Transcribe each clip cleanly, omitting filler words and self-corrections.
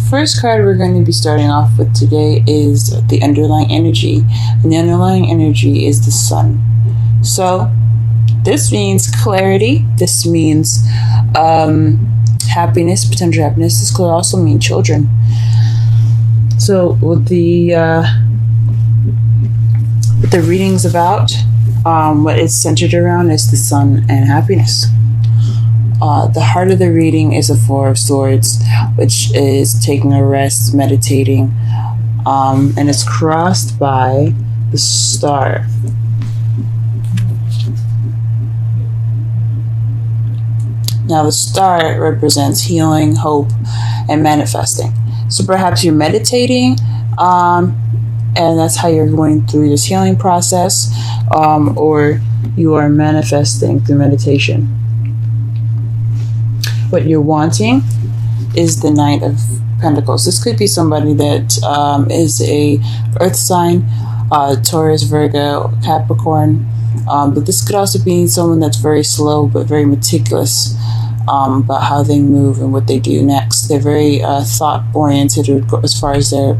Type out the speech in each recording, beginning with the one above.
first card we're going to be starting off with today is the underlying energy. And the underlying energy is the sun. So this means clarity. This means happiness, potential happiness. This could also mean children. So what the reading's about, what it's centered around is the sun and happiness. The heart of the reading is a Four of Swords, which is taking a rest, meditating, and it's crossed by the star. Now the star represents healing, hope, and manifesting. So perhaps you're meditating, and that's how you're going through this healing process, or you are manifesting through meditation. What you're wanting is the Knight of Pentacles. This could be somebody that is a earth sign, Taurus, Virgo, Capricorn, but this could also be someone that's very slow but very meticulous about how they move and what they do next. They're very thought-oriented as far as their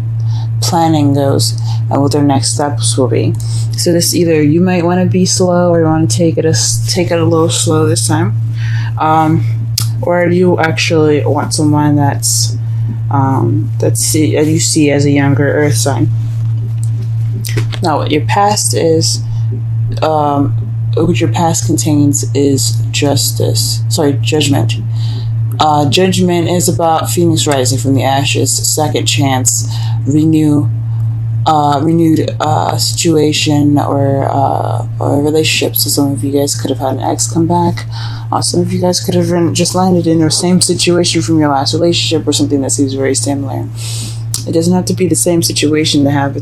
planning goes and what their next steps will be. So this either you might want to be slow or you want to take it a little slow this time. Or you actually want someone that's you see as a younger earth sign. Now, what your past is, what your past contains is judgment. Judgment is about Phoenix rising from the ashes, second chance, renewed situation or relationship. So some of you guys could have had an ex come back. Some of you guys could have just landed in the same situation from your last relationship or something that seems very similar. It doesn't have to be the same situation to have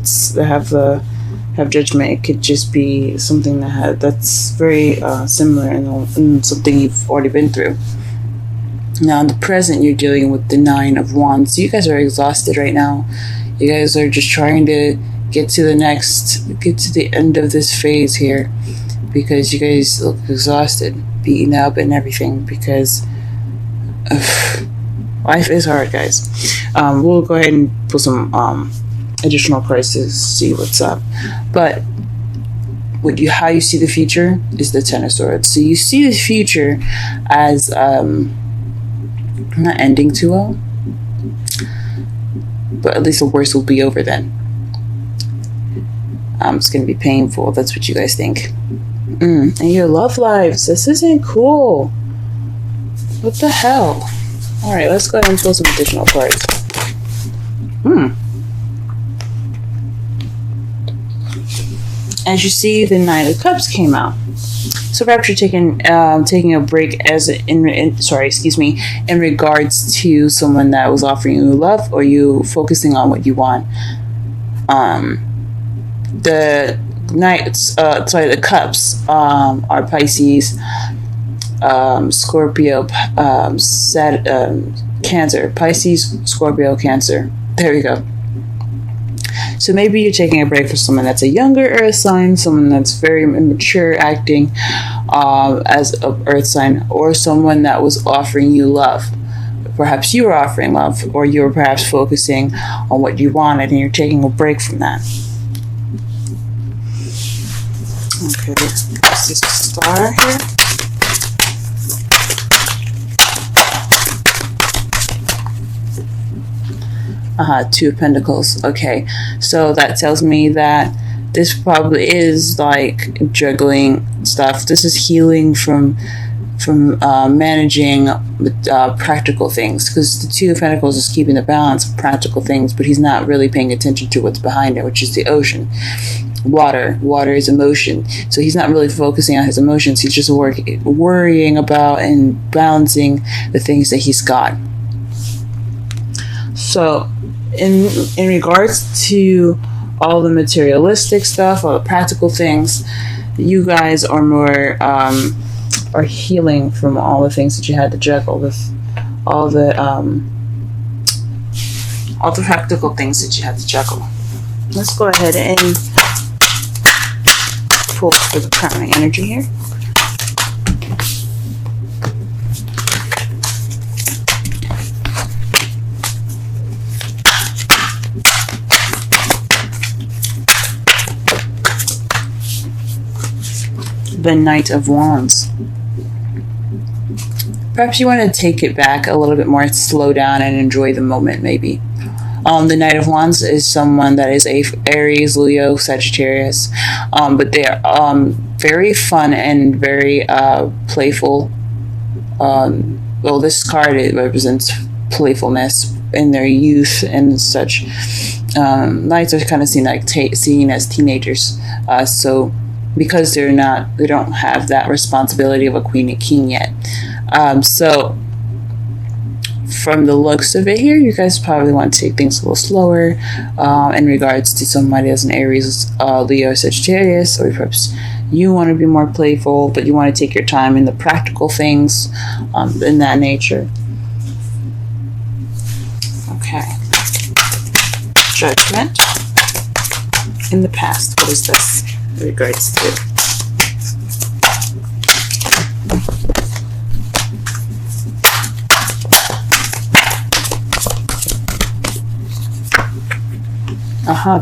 judgment. It could just be something that's very similar and something you've already been through. Now in the present, you're dealing with the Nine of Wands. So you guys are exhausted right now. You guys are just trying to get to the end of this phase here, because you guys look exhausted, beaten up and everything, because life is hard, guys. We'll go ahead and put some additional prices, see what's up. But how you see the future is the Ten of Swords. So you see the future as not ending too well, but at least the worst will be over then. It's going to be painful. That's what you guys think. And your love lives. This isn't cool. What the hell? Alright, let's go ahead and pull some additional cards. As you see, the Knight of Cups came out. So perhaps you're taking a break in regards to someone that was offering you love, or you focusing on what you want. The Cups are Pisces, Scorpio, Cancer. Pisces, Scorpio, Cancer. There we go. So maybe you're taking a break for someone that's a younger earth sign, someone that's very immature acting as an earth sign, or someone that was offering you love. Perhaps you were offering love, or you were perhaps focusing on what you wanted and you're taking a break from that. Okay, this is the star here. Two of Pentacles. Okay, so that tells me that this probably is like juggling stuff. This is healing from managing practical things, because the Two of Pentacles is keeping the balance of practical things, but he's not really paying attention to what's behind it, which is the ocean. Water is emotion, so he's not really focusing on his emotions. He's just worrying about and balancing the things that he's got. So in regards to all the materialistic stuff, all the practical things, you guys are more are healing from all the things that you had to juggle with, all the practical things that you had to juggle. Let's go ahead and pull for the primary energy here. the Knight of Wands. Perhaps you want to take it back a little bit more, slow down and enjoy the moment, maybe. The Knight of Wands is someone that is a Aries, Leo, Sagittarius, but they are very fun and very playful. Well, this card, it represents playfulness in their youth and such. Knights are kind of seen as teenagers, so because they don't have that responsibility of a queen and king yet. So from the looks of it here, you guys probably want to take things a little slower in regards to somebody as an Aries, Leo, Sagittarius, or perhaps you want to be more playful, but you want to take your time in the practical things in that nature. Okay. Judgment. In the past, what is this in regards to?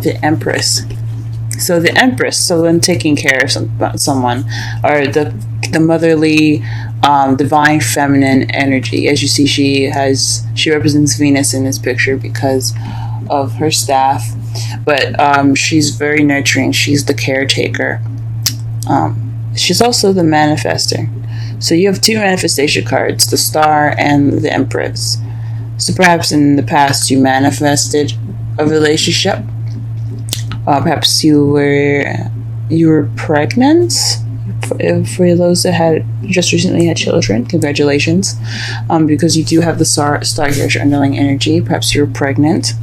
The Empress. So the Empress, so when taking care of someone, or the motherly, divine feminine energy. As you see, she represents Venus in this picture because of her staff, but she's very nurturing. She's the caretaker. She's also the manifester. So you have two manifestation cards, the Star and the Empress. So perhaps in the past you manifested a relationship. Perhaps you were pregnant. For those that had just recently had children, congratulations, because you do have the star here as your underlying energy. Perhaps you were pregnant.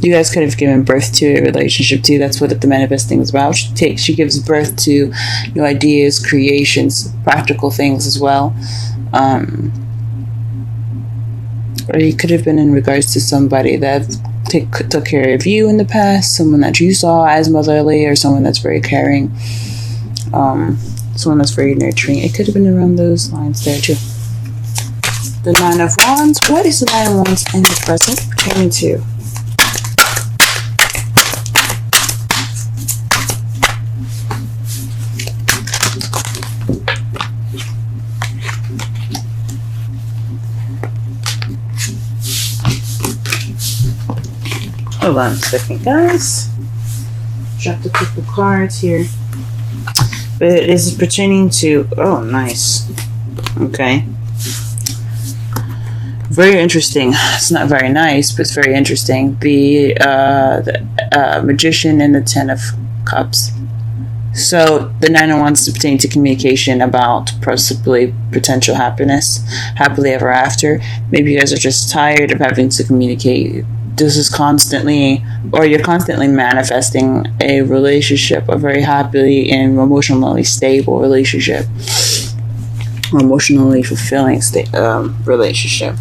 You guys could have given birth to a relationship too. That's what the manifesting is about. She gives birth to new ideas, creations, practical things as well. Or you could have been in regards to somebody that took care of you in the past, someone that you saw as motherly, or someone that's very caring, someone that's very nurturing. It could have been around those lines there too. The Nine of Wands. What is the Nine of Wands in the present pertaining to? Hold on a second, guys. Dropped a couple cards here. But it is pertaining to... Oh, nice. Okay. Very interesting. It's not very nice, but it's very interesting. The Magician and the Ten of Cups. So the Nine of Wands pertain to communication about possibly potential happiness, happily ever after. Maybe you guys are just tired of having to communicate. This is constantly, or you're constantly manifesting a relationship, a very happily and emotionally stable relationship, or emotionally fulfilling relationship.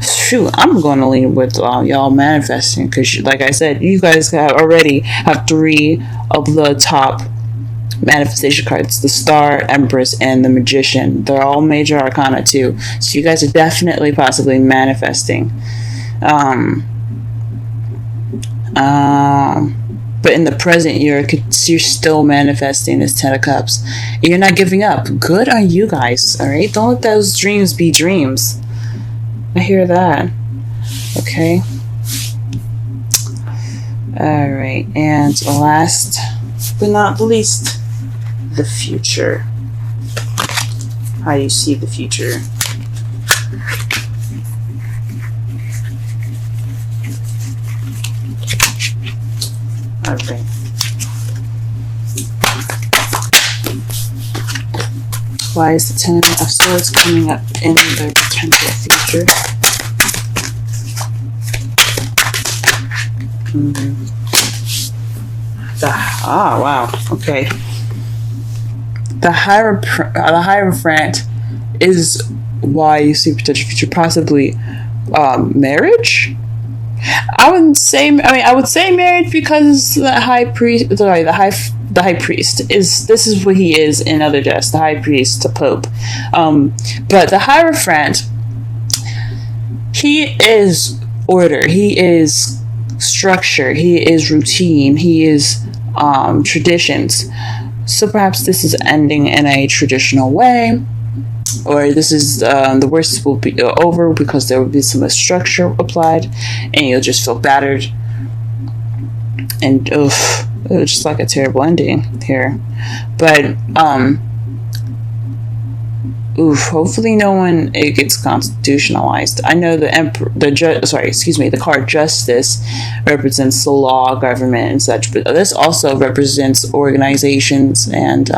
Shoot, I'm going to lean with y'all manifesting, because like I said, you guys already have three of the top manifestation cards: the Star, Empress, and the Magician. They're all major arcana too, so you guys are definitely possibly manifesting. But in the present, you're still manifesting this Ten of Cups. You're not giving up. Good on you guys, all right? Don't let those dreams be dreams. I hear that. Okay. All right. And last but not the least, the future. How you see the future. Okay. Why is the Ten of Swords coming up in the potential future? Wow. Okay. The Hierophant is why you see potential future, possibly marriage. I would say marriage, because the high priest, the high priest is what he is in other deaths, the high priest, the pope. But the Hierophant, he is order. He is structure. He is routine. He is traditions. So perhaps this is ending in a traditional way, or this is the worst will be over because there will be some structure applied, and you'll just feel battered. And oof, it was just like a terrible ending here. But hopefully no one it gets constitutionalized. I know the the card Justice represents the law, government, and such, but this also represents organizations and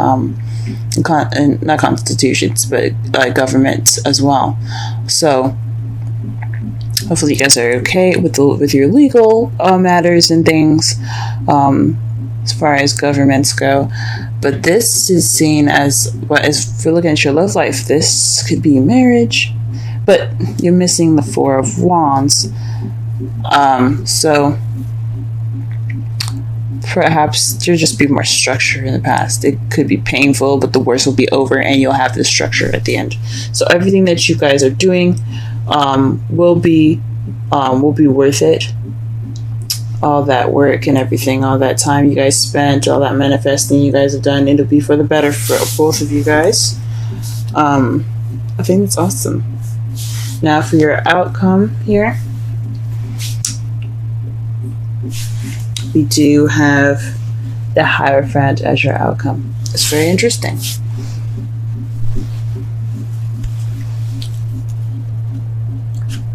not constitutions, but governments as well. So hopefully you guys are okay with your legal matters and things as far as governments go. But this is seen as, if you're looking at your love life, this could be marriage, but you're missing the Four of Wands. So perhaps there'll just be more structure in the past. It could be painful, but the worst will be over, and you'll have the structure at the end. So everything that you guys are doing will be worth it. All that work and everything, all that time you guys spent, all that manifesting you guys have done, it'll be for the better for both of you guys. I think it's awesome. Now for your outcome here, we do have the Hierophant as your outcome. It's very interesting.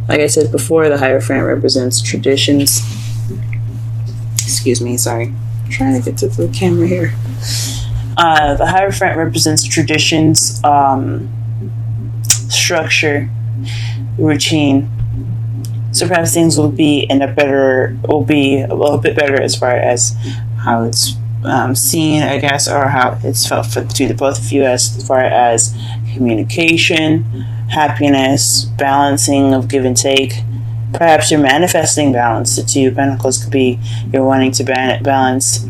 Like I said before, the Hierophant represents traditions. Excuse me, sorry. I'm trying to get to the camera here. The Hierophant represents traditions, structure, routine. So perhaps things will be a little bit better as far as how it's seen, I guess, or how it's felt between the both of you as far as communication, happiness, balancing of give and take. Perhaps you're manifesting balance. The Two of Pentacles could be you're wanting to balance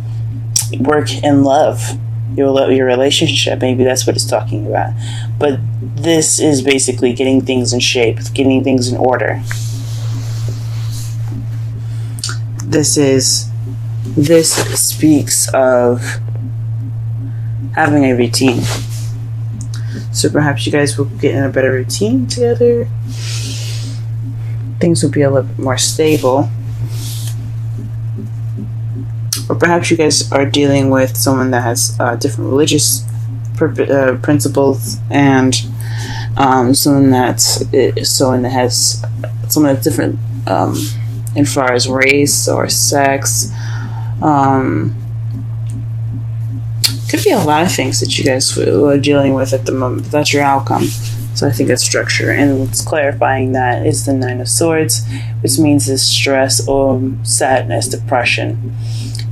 work and love, your relationship. Maybe that's what it's talking about. But this is basically getting things in shape, getting things in order. This speaks of having a routine. So perhaps you guys will get in a better routine together. Things will be a little bit more stable. Or perhaps you guys are dealing with someone that has different religious principles, and someone that's different as far as race or sex. Could be a lot of things that you guys are dealing with at the moment. That's your outcome. So I think it's structure, and it's clarifying that it's the Nine of Swords, which means it's stress or sadness, depression.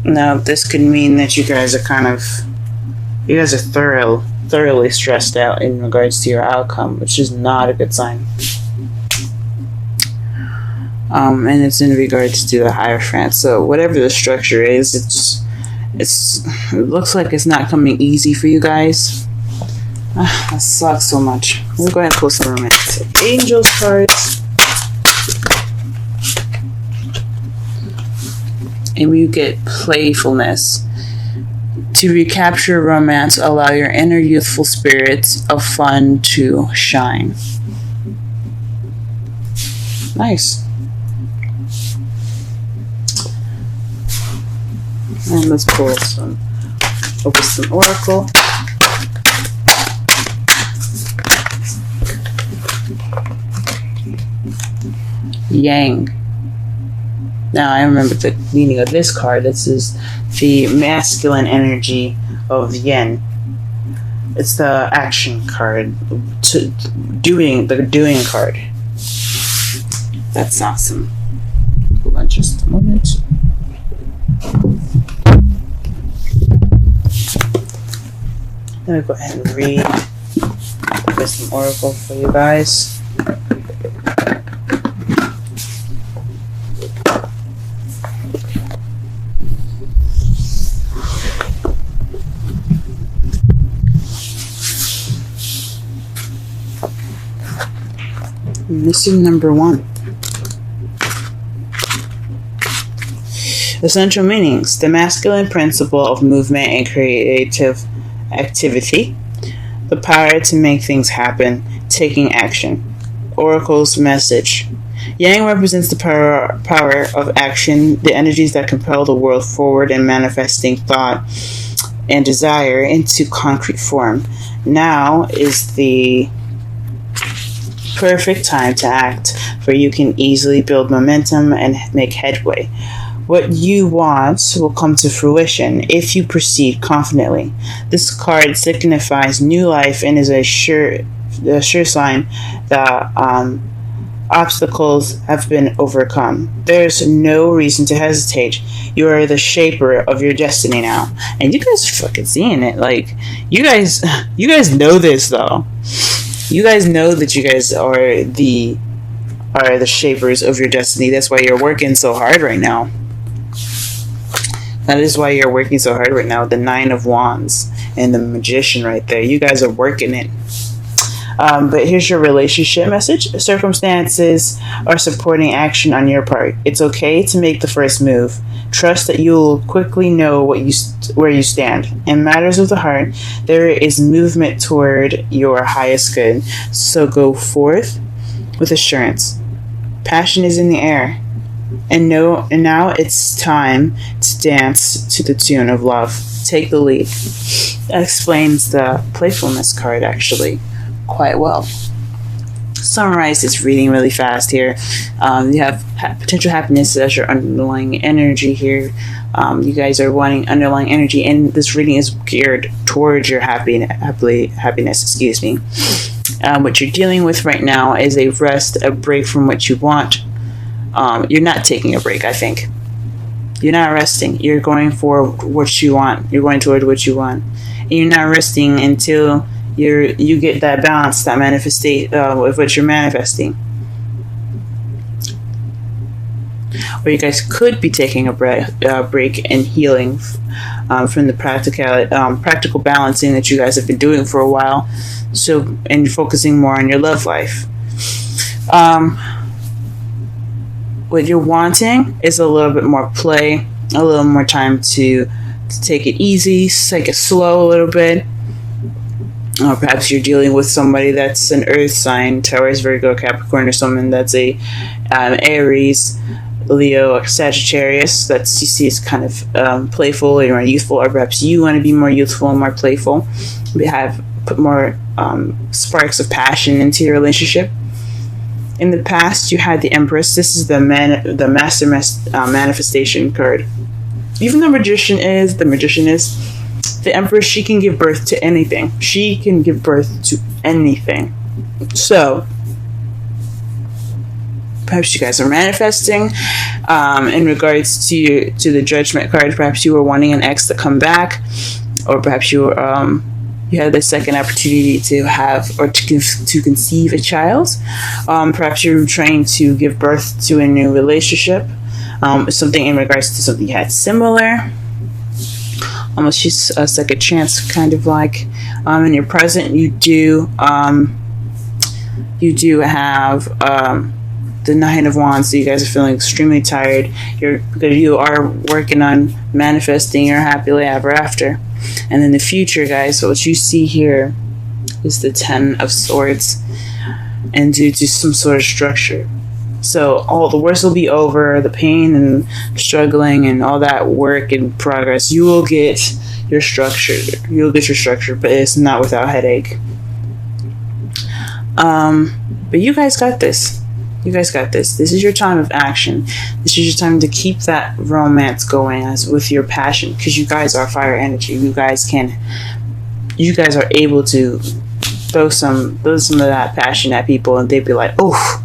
Now, this could mean that you guys are thoroughly stressed out in regards to your outcome, which is not a good sign. And it's in regards to the Hierophant. So whatever the structure is, it looks like it's not coming easy for you guys. That sucks so much. We'll go ahead and pull some romantic angels cards. And we get playfulness. To recapture romance, allow your inner youthful spirits of fun to shine. Nice. And let's pull some oracle. Yang. Now I remember the meaning of this card. This is the masculine energy of yin. It's the action card, the doing card. That's awesome. Hold on just a moment. Let me go ahead and read some oracle for you guys. And this is number 1. Essential meanings: the masculine principle of movement and creative activity, the power to make things happen, taking action. Oracle's message: Yang represents the power of action, the energies that compel the world forward and manifesting thought and desire into concrete form. Now is the perfect time to act, for you can easily build momentum and make headway. What you want will come to fruition if you proceed confidently. This card signifies new life and is a sure sign that obstacles have been overcome. There's no reason to hesitate. You are the shaper of your destiny now. And you guys are fucking seeing it. Like, you guys know this though. You guys know that you guys are the shapers of your destiny. That's why you're working so hard right now. That is why you're working so hard right now. The Nine of Wands and the Magician right there. You guys are working it. But here's your relationship message. Circumstances are supporting action on your part. It's okay to make the first move. Trust that you'll quickly know where you stand. In matters of the heart, there is movement toward your highest good. So go forth with assurance. Passion is in the air. And now it's time to dance to the tune of love. Take the lead. That explains the playfulness card actually quite well. Summarize this reading really fast here. You have potential happiness as your underlying energy here. You guys are wanting underlying energy, and this reading is geared towards your happiness. Excuse me. What you're dealing with right now is a rest, a break from what you want. You're not taking a break, I think. You're not resting. You're going for what you want. You're going toward what you want. And you're not resting until you get that balance, that manifestation with what you're manifesting. Or you guys could be taking a break and healing from the practical balancing that you guys have been doing for a while. So, and focusing more on your love life. What you're wanting is a little bit more play, a little more time to take it easy, take it slow a little bit. Or perhaps you're dealing with somebody that's an earth sign, Taurus, Virgo, Capricorn, or someone that's a Aries, Leo, or Sagittarius. That's, you see, is kind of playful or youthful, or perhaps you want to be more youthful and more playful. We have put more sparks of passion into your relationship. In the past, you had the Empress. This is the master manifestation card. Even the Magician is the Empress. She can give birth to anything. She can give birth to anything. So perhaps you guys are manifesting. In regards to the Judgment card, perhaps you were wanting an ex to come back, or perhaps you were you had the second opportunity to have or to conceive a child. Perhaps you're trying to give birth to a new relationship. Something in regards to something you had similar. Almost just a second chance, kind of like. In your present, you do have the Nine of Wands, so you guys are feeling extremely tired. You are working on manifesting your happily ever after. And in the future, guys, so what you see here is the Ten of Swords, and due to some sort of structure. So all the worst will be over, the pain and struggling and all that work and progress. You will get your structure. You'll get your structure, but it's not without headache. But you guys got this. You guys got this. This is your time of action. This is your time to keep that romance going with your passion, because you guys are fire energy. You guys are able to throw some of that passion at people, and they'd be like, oh,